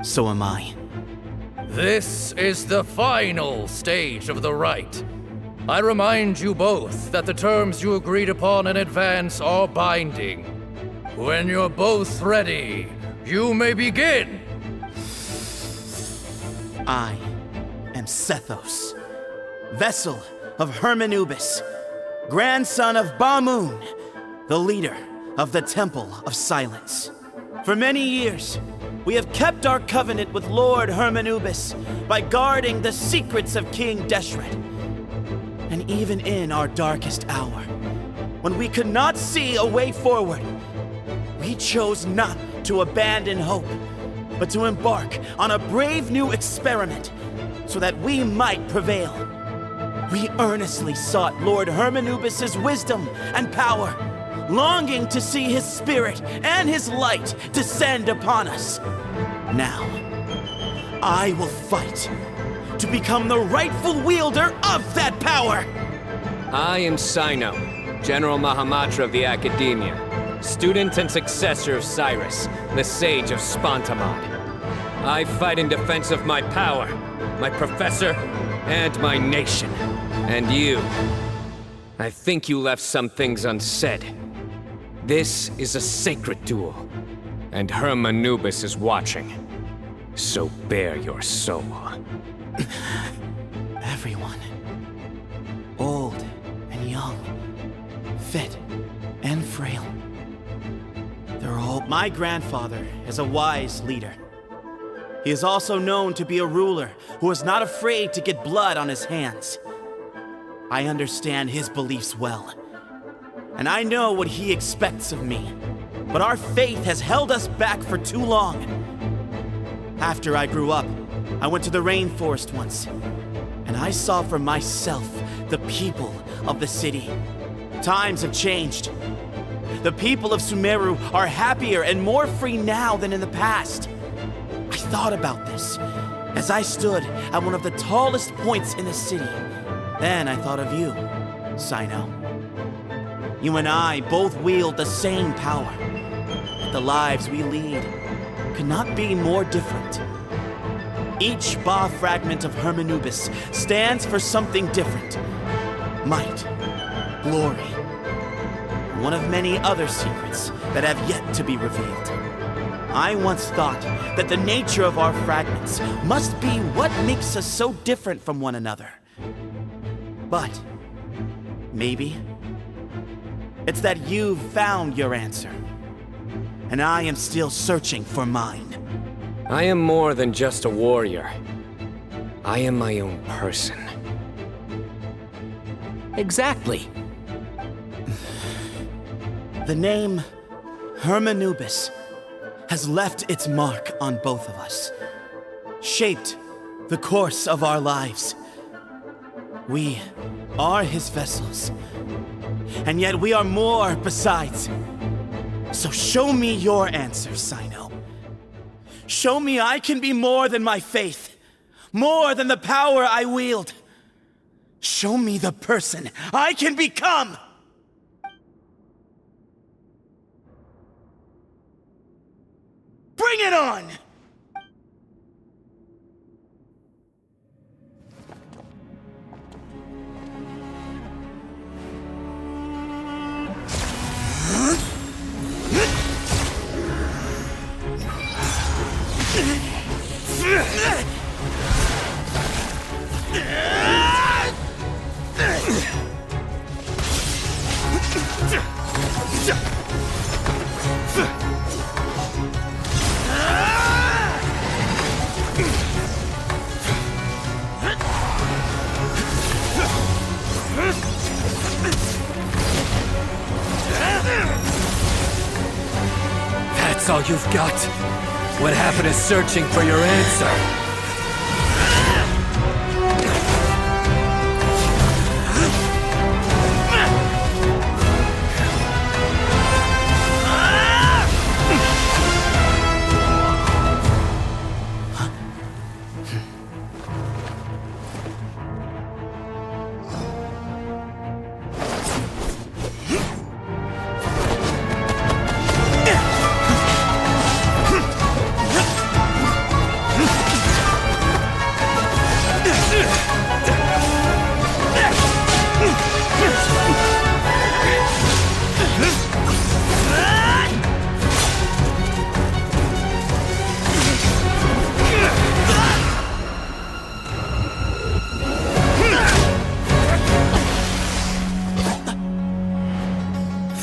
so am I. This is the final stage of the rite. I remind you both that the terms you agreed upon in advance are binding. When you're both ready, you may begin. I am Sethos, vessel of Hermanubis, grandson of Bamoon, the leader of the Temple of Silence. For many years, we have kept our covenant with Lord Hermanubis by guarding the secrets of King Deshret. And even in our darkest hour, when we could not see a way forward, we chose not to abandon hope, but to embark on a brave new experiment so that we might prevail. We earnestly sought Lord Hermanubis' wisdom and power, longing to see his spirit and his light descend upon us. Now, I will fight to become the rightful wielder of that power! I am Cyno, General Mahamatra of the Academia, student and successor of Cyrus, the Sage of Spontamod. I fight in defense of my power, my professor, and my nation. And you, I think you left some things unsaid. This is a sacred duel, and Hermanubis is watching. So bare your soul. Everyone, old and young, fit and frail, they're all... My grandfather is a wise leader. He is also known to be a ruler who is not afraid to get blood on his hands. I understand his beliefs well, and I know what he expects of me. But our faith has held us back for too long. After I grew up, I went to the rainforest once, and I saw for myself the people of the city. Times have changed. The people of Sumeru are happier and more free now than in the past. I thought about this as I stood at one of the tallest points in the city. Then I thought of you, Cyno. You and I both wield the same power. The lives we lead could not be more different. Each Ba fragment of Hermanubis stands for something different. Might, glory, and one of many other secrets that have yet to be revealed. I once thought that the nature of our fragments must be what makes us so different from one another. But maybe it's that you've found your answer, and I am still searching for mine. I am more than just a warrior. I am my own person. Exactly. The name Hermanubis has left its mark on both of us, shaped the course of our lives. We are his vessels, and yet we are more besides. So show me your answer, Cyno. Show me I can be more than my faith, more than the power I wield. Show me the person I can become! Bring it on! That's all you've got? What happened to searching for your answer?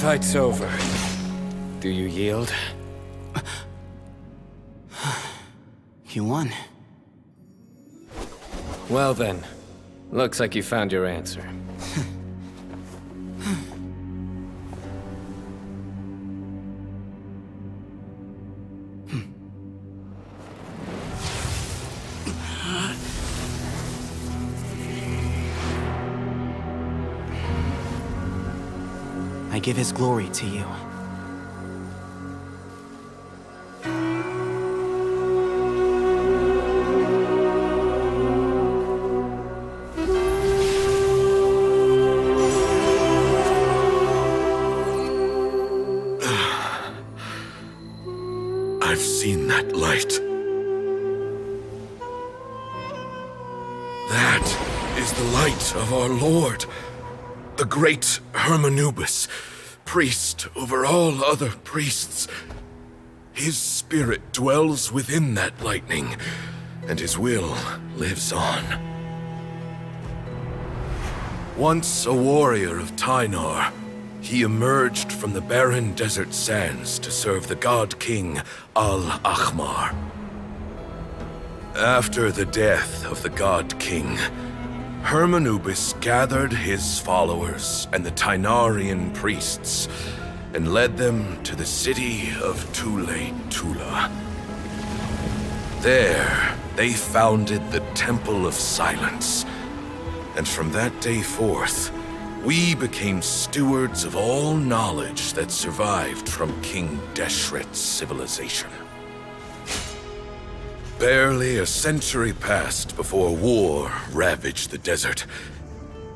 fight's over. Do you yield? You won. Well then, looks like you found your answer. I give his glory to you. I've seen that light. That is the light of our Lord, the great Hermanubis, priest over all other priests. His spirit dwells within that lightning, and his will lives on. Once a warrior of Tynar, he emerged from the barren desert sands to serve the god king Al-Ahmar. After the death of the god king, Hermanubis gathered his followers and the Tynarian priests and led them to the city of Tule-Tula. There, they founded the Temple of Silence, and from that day forth, we became stewards of all knowledge that survived from King Deshret's civilization. Barely a century passed before war ravaged the desert.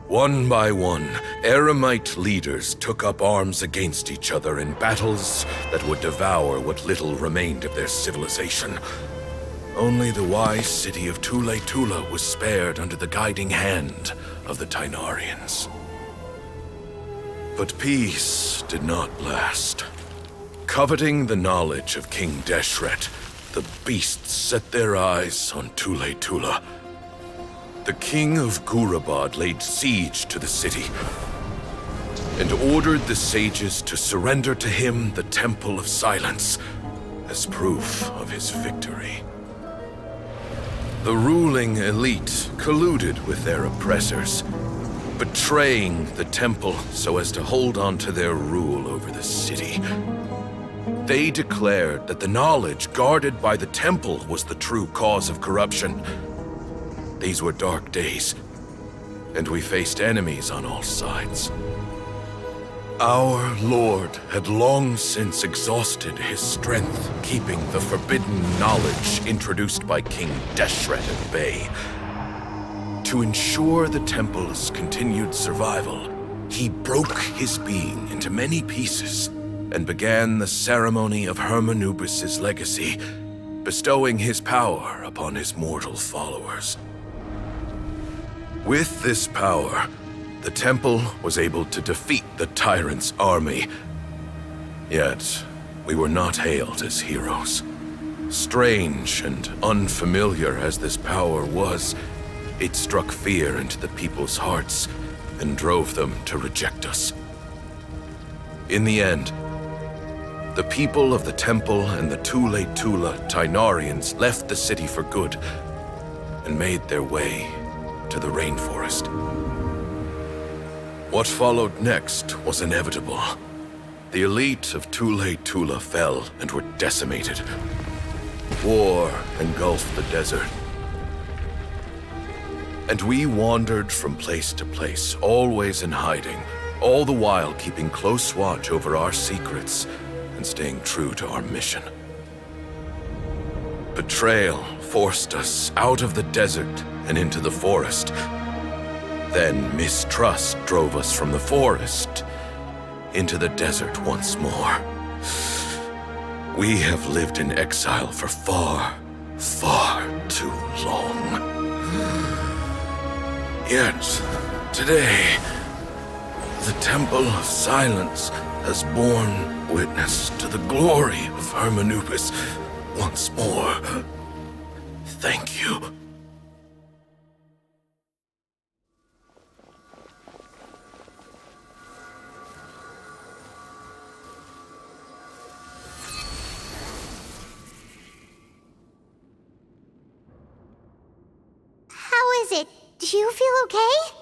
One by one, Eremite leaders took up arms against each other in battles that would devour what little remained of their civilization. Only the wise city of Tule-Tula was spared under the guiding hand of the Tynarians. But peace did not last. Coveting the knowledge of King Deshret, the beasts set their eyes on Tule-Tula. The king of Gurabad laid siege to the city and ordered the sages to surrender to him the Temple of Silence as proof of his victory. The ruling elite colluded with their oppressors, betraying the temple so as to hold on to their rule over the city. They declared that the knowledge guarded by the temple was the true cause of corruption. These were dark days, and we faced enemies on all sides. Our Lord had long since exhausted his strength, keeping the forbidden knowledge introduced by King Deshret at bay. To ensure the temple's continued survival, he broke his being into many pieces and began the ceremony of Hermanubis' legacy, bestowing his power upon his mortal followers. With this power, the temple was able to defeat the tyrant's army. Yet, we were not hailed as heroes. Strange and unfamiliar as this power was, it struck fear into the people's hearts and drove them to reject us. In the end, the people of the temple and the Tule-Tula Tynarians left the city for good and made their way to the rainforest. What followed next was inevitable. The elite of Tule-Tula fell and were decimated. War engulfed the desert. And we wandered from place to place, always in hiding, all the while keeping close watch over our secrets and staying true to our mission. Betrayal forced us out of the desert and into the forest. Then mistrust drove us from the forest into the desert once more. We have lived in exile for far, far too long. Yet, today, the Temple of Silence has borne witness to the glory of Hermanubis once more. Thank you. is it? Do you feel okay?